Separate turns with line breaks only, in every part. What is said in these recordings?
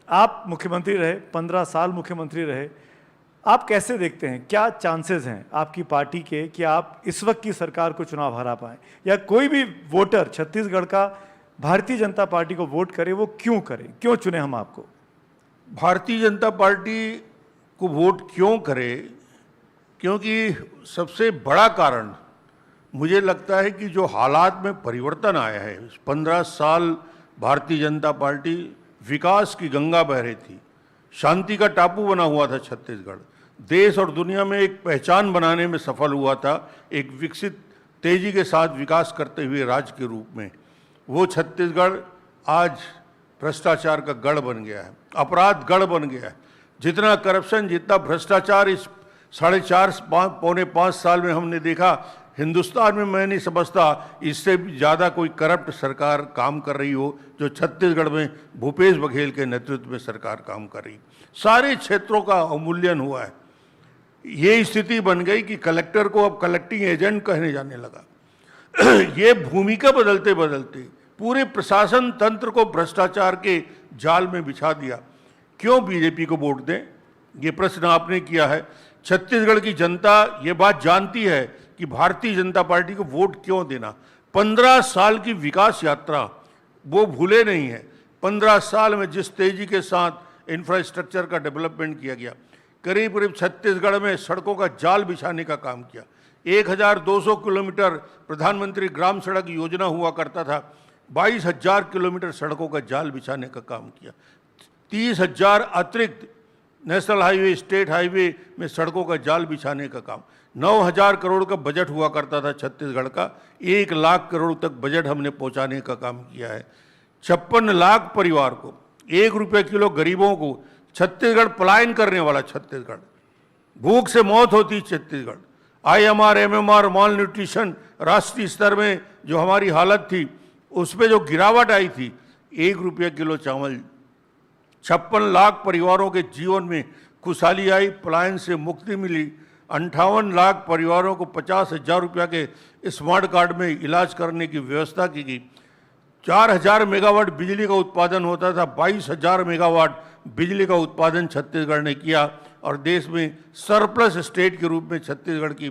आप मुख्यमंत्री रहे, 15 साल मुख्यमंत्री रहे, आप कैसे देखते हैं, क्या चांसेस हैं आपकी पार्टी के कि आप इस वक्त की सरकार को चुनाव हरा पाएं, या कोई भी वोटर छत्तीसगढ़ का भारतीय जनता पार्टी को वोट करे, वो क्यों करे, क्यों चुने हम आपको?
भारतीय जनता पार्टी को वोट क्यों करे? क्योंकि सबसे बड़ा कारण मुझे लगता है कि जो हालात में परिवर्तन आया है, 15 साल भारतीय जनता पार्टी विकास की गंगा बह रही थी, शांति का टापू बना हुआ था छत्तीसगढ़, देश और दुनिया में एक पहचान बनाने में सफल हुआ था, एक विकसित तेजी के साथ विकास करते हुए राज्य के रूप में। वो छत्तीसगढ़ आज भ्रष्टाचार का गढ़ बन गया है, अपराध गढ़ बन गया है। जितना करप्शन, जितना भ्रष्टाचार इस 4.5 पौने 5 साल में हमने देखा, हिंदुस्तान में मैं नहीं समझता इससे भी ज़्यादा कोई करप्ट सरकार काम कर रही हो जो छत्तीसगढ़ में भूपेश बघेल के नेतृत्व में सरकार काम कर रही। सारे क्षेत्रों का अवमूल्यन हुआ है। ये स्थिति बन गई कि कलेक्टर को अब कलेक्टिंग एजेंट कहने जाने लगा। ये भूमिका बदलते बदलते पूरे प्रशासन तंत्र को भ्रष्टाचार के जाल में बिछा दिया। क्यों बीजेपी को वोट दें, ये प्रश्न आपने किया है। छत्तीसगढ़ की जनता ये बात जानती है कि भारतीय जनता पार्टी को वोट क्यों देना। 15 साल की विकास यात्रा वो भूले नहीं है। 15 साल में जिस तेजी के साथ इंफ्रास्ट्रक्चर का डेवलपमेंट किया गया, करीब करीब छत्तीसगढ़ में सड़कों का जाल बिछाने का काम किया। 1200 किलोमीटर प्रधानमंत्री ग्राम सड़क योजना हुआ करता था, 22,000 किलोमीटर सड़कों का जाल बिछाने का काम किया। 30,000 अतिरिक्त नेशनल हाईवे, स्टेट हाईवे में सड़कों का जाल बिछाने का काम। 9,000 करोड़ का बजट हुआ करता था छत्तीसगढ़ का, 1 लाख करोड़ तक बजट हमने पहुंचाने का काम किया है। 56 लाख परिवार को 1 रुपये किलो गरीबों को, छत्तीसगढ़ पलायन करने वाला छत्तीसगढ़, भूख से मौत होती छत्तीसगढ़। IMR, MMR, माल न्यूट्रिशन राष्ट्रीय स्तर में जो हमारी हालत थी उस पर जो गिरावट आई थी, 1 रुपये किलो चावल। 56 लाख परिवारों के जीवन में खुशहाली आई, पलायन से मुक्ति मिली। 58 लाख परिवारों को 50,000 रुपया के स्मार्ट कार्ड में इलाज करने की व्यवस्था की गई। 4,000 मेगावाट बिजली का उत्पादन होता था, 22,000 मेगावाट बिजली का उत्पादन छत्तीसगढ़ ने किया और देश में सरप्लस स्टेट के रूप में छत्तीसगढ़ की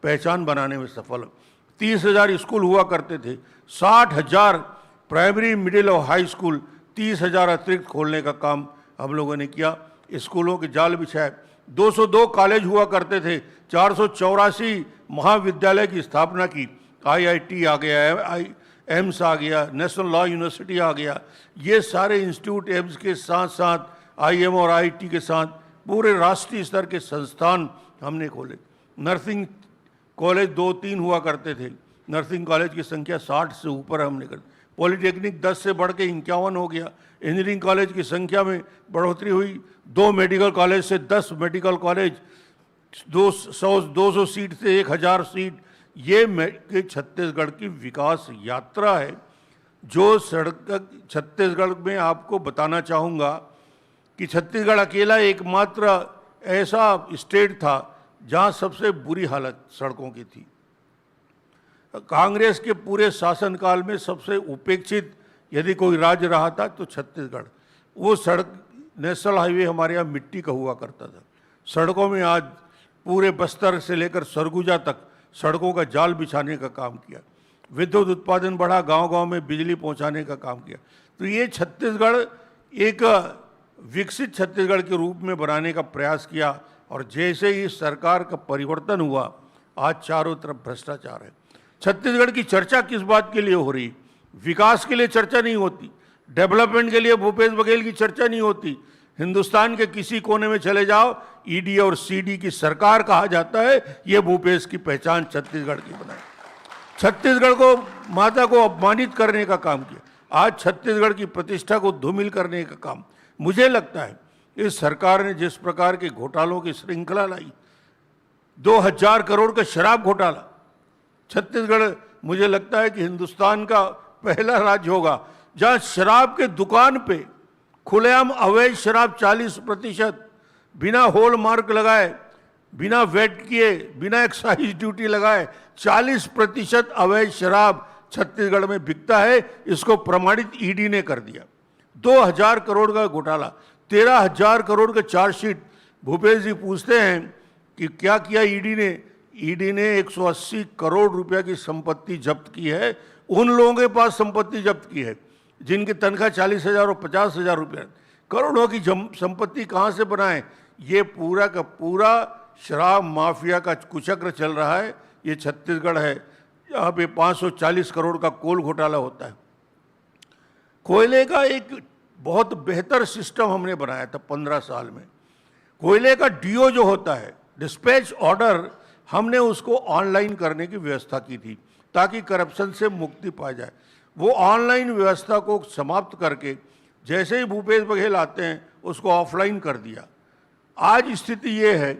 पहचान बनाने में सफल। 30,000 स्कूल हुआ करते थे, 60,000 प्राइमरी, मिडिल और हाई स्कूल, 30,000 अतिरिक्त खोलने का काम हम लोगों ने किया। स्कूलों के जाल बिछाए। 202 कॉलेज हुआ करते थे, 484 महाविद्यालय की स्थापना की। IIT आ गया है, एम्स आ गया, नेशनल लॉ यूनिवर्सिटी आ गया। ये सारे इंस्टीट्यूट एम्स के साथ साथ IIM और IIT के साथ पूरे राष्ट्रीय स्तर के संस्थान हमने खोले। नर्सिंग कॉलेज 2-3 हुआ करते थे, नर्सिंग कॉलेज की संख्या 60 से ऊपर हमने कर। पॉलिटेक्निक 10 से बढ़ के 51 हो गया। इंजीनियरिंग कॉलेज की संख्या में बढ़ोतरी हुई। 2 मेडिकल कॉलेज से 10 मेडिकल कॉलेज, 200 सीट से 1,000 सीट। ये छत्तीसगढ़ की विकास यात्रा है। जो सड़क छत्तीसगढ़ में आपको बताना चाहूँगा कि छत्तीसगढ़ अकेला एकमात्र ऐसा स्टेट था जहाँ सबसे बुरी हालत सड़कों की थी। कांग्रेस के पूरे शासनकाल में सबसे उपेक्षित यदि कोई राज्य रहा था तो छत्तीसगढ़। वो सड़क, नेशनल हाईवे हमारे यहाँ मिट्टी का हुआ करता था। सड़कों में आज पूरे बस्तर से लेकर सरगुजा तक सड़कों का जाल बिछाने का काम किया। विद्युत उत्पादन बढ़ा, गांव-गांव में बिजली पहुंचाने का काम किया। तो ये छत्तीसगढ़ एक विकसित छत्तीसगढ़ के रूप में बनाने का प्रयास किया। और जैसे ही सरकार का परिवर्तन हुआ, आज चारों तरफ भ्रष्टाचार है। छत्तीसगढ़ की चर्चा किस बात के लिए हो रही? विकास के लिए चर्चा नहीं होती, डेवलपमेंट के लिए भूपेश बघेल की चर्चा नहीं होती। हिंदुस्तान के किसी कोने में चले जाओ, ED और CD की सरकार कहा जाता है। ये भूपेश की पहचान छत्तीसगढ़ की बनाई। छत्तीसगढ़ को, माता को अपमानित करने का काम किया। आज छत्तीसगढ़ की प्रतिष्ठा को धूमिल करने का काम। मुझे लगता है इस सरकार ने जिस प्रकार के घोटालों की श्रृंखला लाई, 2,000 करोड़ का शराब घोटाला, छत्तीसगढ़ मुझे लगता है कि हिंदुस्तान का पहला राज्य होगा जहां शराब के दुकान पे खुलेआम अवैध शराब 40%, बिना होल मार्क लगाए, बिना वेट किए, बिना एक्साइज ड्यूटी लगाए 40% अवैध शराब छत्तीसगढ़ में बिकता है। इसको प्रमाणित ED ने कर दिया। 2,000 करोड़ का घोटाला, 13,000 करोड़ का चार्जशीट। भूपेश जी पूछते हैं कि क्या किया ईडी ने? ईडी ने 180 करोड़ रुपया की संपत्ति जब्त की है। उन लोगों के पास संपत्ति जब्त की है जिनकी तनख्वाह 40,000 और 50,000 रुपया। करोड़ों की संपत्ति कहाँ से बनाए? ये पूरा का पूरा शराब माफिया का कुचक्र चल रहा है। ये छत्तीसगढ़ है, यहाँ पे 540 करोड़ का कोल घोटाला होता है। कोयले का एक बहुत बेहतर सिस्टम हमने बनाया था 15 साल में। कोयले का डीओ जो होता है, डिस्पैच ऑर्डर, हमने उसको ऑनलाइन करने की व्यवस्था की थी ताकि करप्शन से मुक्ति पाई जाए। वो ऑनलाइन व्यवस्था को समाप्त करके जैसे ही भूपेश बघेल आते हैं उसको ऑफलाइन कर दिया। आज स्थिति ये है,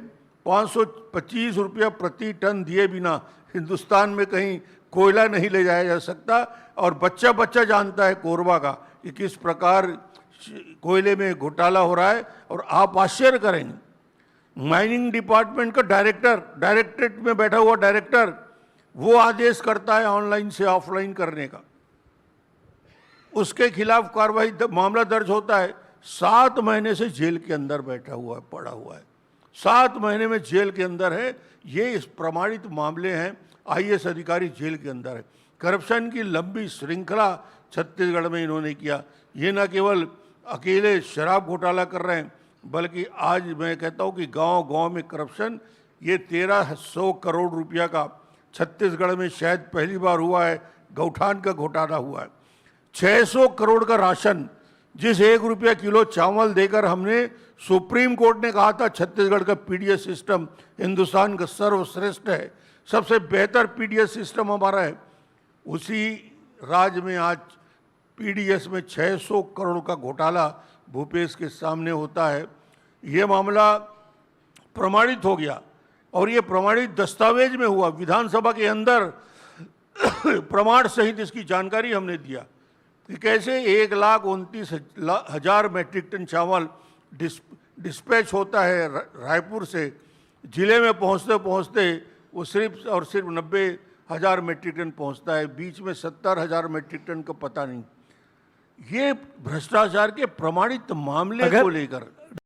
525 रुपया प्रति टन दिए बिना हिंदुस्तान में कहीं कोयला नहीं ले जाया जा सकता। और बच्चा बच्चा जानता है कोरबा का कि किस प्रकार कोयले में घोटाला हो रहा है। और आप आश्चर्य करेंगे, माइनिंग डिपार्टमेंट का डायरेक्टरेट में बैठा हुआ डायरेक्टर, वो आदेश करता है ऑनलाइन से ऑफलाइन करने का। उसके खिलाफ कार्रवाई मामला दर्ज होता है, 7 महीने से जेल के अंदर बैठा हुआ है, पड़ा हुआ है, 7 महीने में जेल के अंदर है। ये इस प्रमाणित मामले हैं, आईएएस अधिकारी जेल के अंदर है। करप्शन की लंबी श्रृंखला छत्तीसगढ़ में इन्होंने किया। ये न केवल अकेले शराब घोटाला कर रहे हैं, बल्कि आज मैं कहता हूँ कि गांव-गांव में करप्शन, ये 1300 करोड़ रुपया का छत्तीसगढ़ में शायद पहली बार हुआ है। गौठान का घोटाला हुआ है। 600 करोड़ का राशन, जिस 1 रुपया किलो चावल देकर हमने, सुप्रीम कोर्ट ने कहा था छत्तीसगढ़ का पीडीएस सिस्टम हिंदुस्तान का सर्वश्रेष्ठ है, सबसे बेहतर पीडीएस सिस्टम हमारा है। उसी राज्य में आज पीडीएस में 600 करोड़ का घोटाला भूपेश के सामने होता है। ये मामला प्रमाणित हो गया और ये प्रमाणित दस्तावेज में हुआ। विधानसभा के अंदर प्रमाण सहित इसकी जानकारी हमने दिया कि कैसे 1,29,000 मैट्रिक टन चावल डिस्पैच होता है रायपुर से। जिले में पहुंचते पहुंचते वो सिर्फ और सिर्फ 90,000 मैट्रिक टन पहुंचता है, बीच में 70,000 मैट्रिक टन का पता नहीं। ये भ्रष्टाचार के प्रमाणित मामले को लेकर